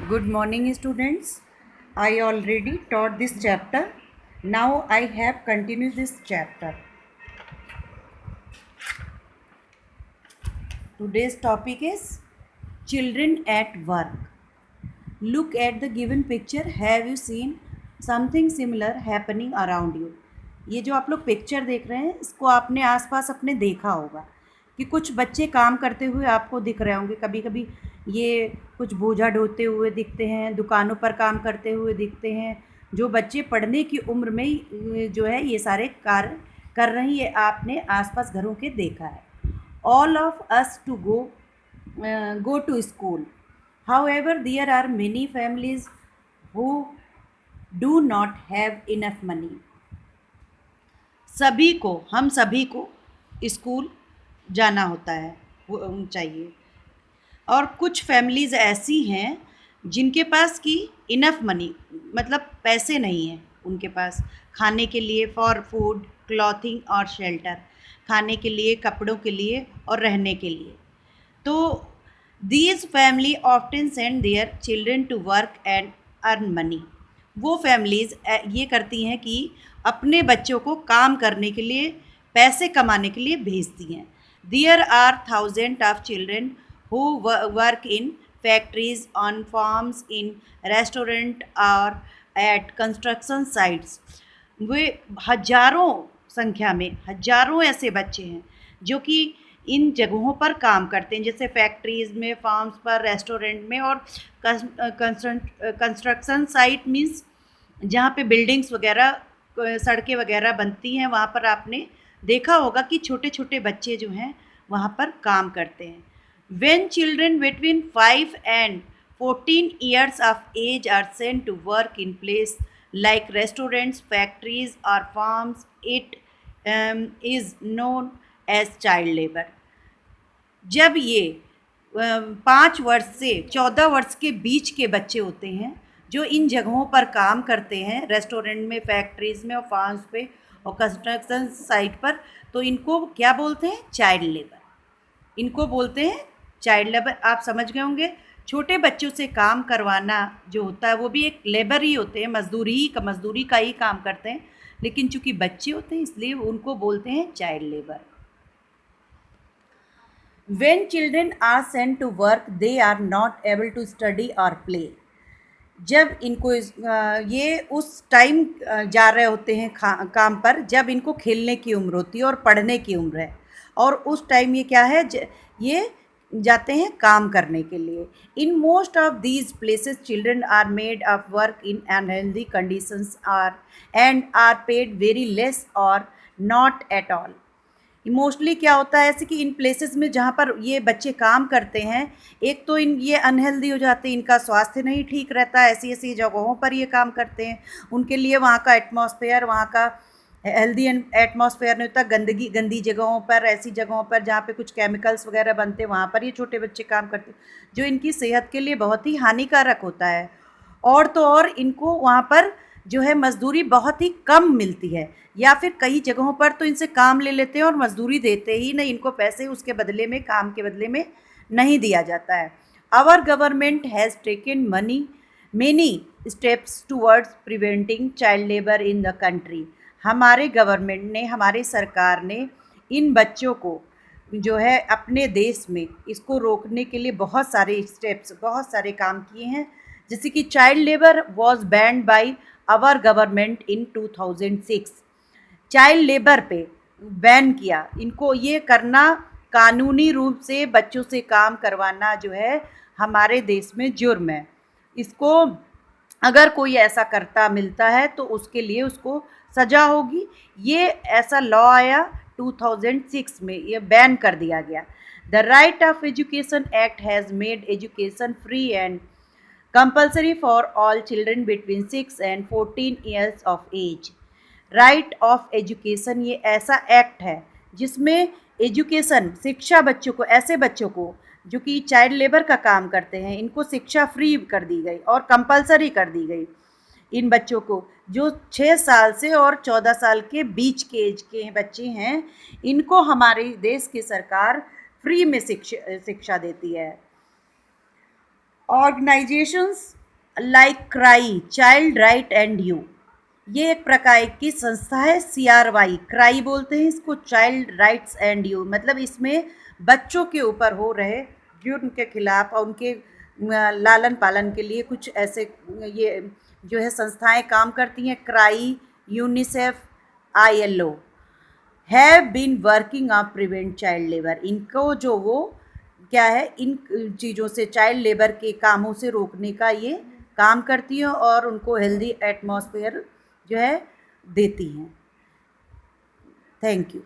Good morning, students. I already taught this chapter. Now I have continued this chapter. Today's topic is children at work. Look at the given picture. Have you seen something similar happening around you? ये जो आप लोग picture देख रहे हैं इसको आपने आसपास अपने देखा होगा कि कुछ बच्चे काम करते हुए आपको दिख रहे होंगे। कभी कभी ये कुछ बोझा ढोते हुए दिखते हैं, दुकानों पर काम करते हुए दिखते हैं। जो बच्चे पढ़ने की उम्र में ही जो है ये सारे कार्य कर रहे हैं, ये आपने आसपास घरों के देखा है। All of us to go to school. However, there are many families who do not have enough money. हम सभी को स्कूल जाना होता है, चाहिए। और कुछ फैमिलीज़ ऐसी हैं जिनके पास की इनफ मनी मतलब पैसे नहीं हैं उनके पास खाने के लिए, फॉर फूड, क्लॉथिंग और शेल्टर, खाने के लिए, कपड़ों के लिए और रहने के लिए। तो these family often send their children to work and earn money. वो फैमिलीज़ ये करती हैं कि अपने बच्चों को काम करने के लिए, पैसे कमाने के लिए भेजती हैं। There are thousand of children who work in factories, on farms, in restaurant or at construction sites। वे हजारों संख्या में हजारों ऐसे बच्चे हैं जो कि इन जगहों पर काम करते हैं, जैसे फैक्ट्रीज़ में, फार्म्स पर, रेस्टोरेंट में और कंस्ट्रक्शन साइट मीन्स जहाँ पे बिल्डिंग्स वगैरह, सड़कें वगैरह बनती हैं, वहाँ पर आपने देखा होगा कि छोटे छोटे बच्चे जो हैं वहाँ पर काम करते हैं। When children between 5 and 14 years of age are sent to work in places like restaurants, factories or farms, it is known as child labor। जब ये 5 वर्ष से 14 वर्ष के बीच के बच्चे होते हैं जो इन जगहों पर काम करते हैं, रेस्टोरेंट में, फैक्ट्रीज़ में और फार्म्स पे और कंस्ट्रक्शन साइट पर, तो इनको क्या बोलते हैं? Child labour. इनको बोलते हैं चाइल्ड लेबर। आप समझ गए होंगे, छोटे बच्चों से काम करवाना जो होता है वो भी एक लेबर ही होते हैं, मजदूरी का ही काम करते हैं, लेकिन चूंकि बच्चे होते हैं इसलिए उनको बोलते हैं child labour. When children are sent to work, they are not able to study or play। जब इनको ये उस टाइम जा रहे होते हैं काम पर जब इनको खेलने की उम्र होती है और पढ़ने की उम्र है, और उस टाइम ये क्या है, ये जाते हैं काम करने के लिए। In most of these places children are made of work in unhealthy conditions and are paid very less or not at all. Mostly क्या होता है ऐसे कि इन प्लेसेस में जहाँ पर ये बच्चे काम करते हैं, एक तो ये अनहेल्दी हो जाते हैं, इनका स्वास्थ्य नहीं ठीक रहता, ऐसी ऐसी जगहों पर ये काम करते हैं, उनके लिए वहाँ का एटमॉस्फेयर, वहाँ का हेल्दी एटमॉस्फेयर नहीं होता, गंदी जगहों पर, ऐसी जगहों पर जहाँ पे कुछ केमिकल्स वगैरह बनते हैं वहाँ पर ये छोटे बच्चे काम करते हैं, जो इनकी सेहत के लिए बहुत ही हानिकारक होता है। और तो और इनको वहाँ पर जो है मजदूरी बहुत ही कम मिलती है, या फिर कई जगहों पर तो इनसे काम ले लेते हैं और मजदूरी देते ही नहीं, इनको पैसे उसके बदले में, काम के बदले में नहीं दिया जाता है। Our government has taken many steps towards preventing child labour in the country. हमारे गवर्नमेंट ने, हमारी सरकार ने इन बच्चों को जो है अपने देश में इसको रोकने के लिए बहुत सारे स्टेप्स, बहुत सारे काम किए हैं। जैसे कि child labour was banned by our government in 2006। Child labour पे बैन किया, इनको ये करना, कानूनी रूप से बच्चों से काम करवाना जो है हमारे देश में जुर्म है। इसको अगर कोई ऐसा करता मिलता है तो उसके लिए उसको सज़ा होगी। ये ऐसा लॉ आया 2006 में, ये बैन कर दिया गया। The right of education act has made education free and compulsory for all children between 6 and 14 years of age. Right of education ये ऐसा एक्ट है जिसमें एजुकेशन, शिक्षा बच्चों को, ऐसे बच्चों को जो कि चाइल्ड लेबर का काम करते हैं, इनको शिक्षा फ्री कर दी गई और कंपलसरी कर दी गई। इन बच्चों को जो 6 साल से और 14 साल के बीच के एज के बच्चे हैं, इनको हमारे देश की सरकार फ्री में शिक्षा देती है। Organisations like cry, child right and you, ये एक प्रकार की संस्था है। CRY, क्राई बोलते हैं इसको, चाइल्ड राइट्स एंड यू, मतलब इसमें बच्चों के ऊपर हो रहे जुर्म के खिलाफ और उनके लालन पालन के लिए कुछ ऐसे ये जो है संस्थाएं काम करती हैं। CRY, UNICEF, ILO have been working on prevent child labour, इनको जो वो क्या है इन चीज़ों से, चाइल्ड लेबर के कामों से रोकने का ये काम करती हैं और उनको हेल्दी एटमॉस्फेयर जो है देती हैं। Thank you.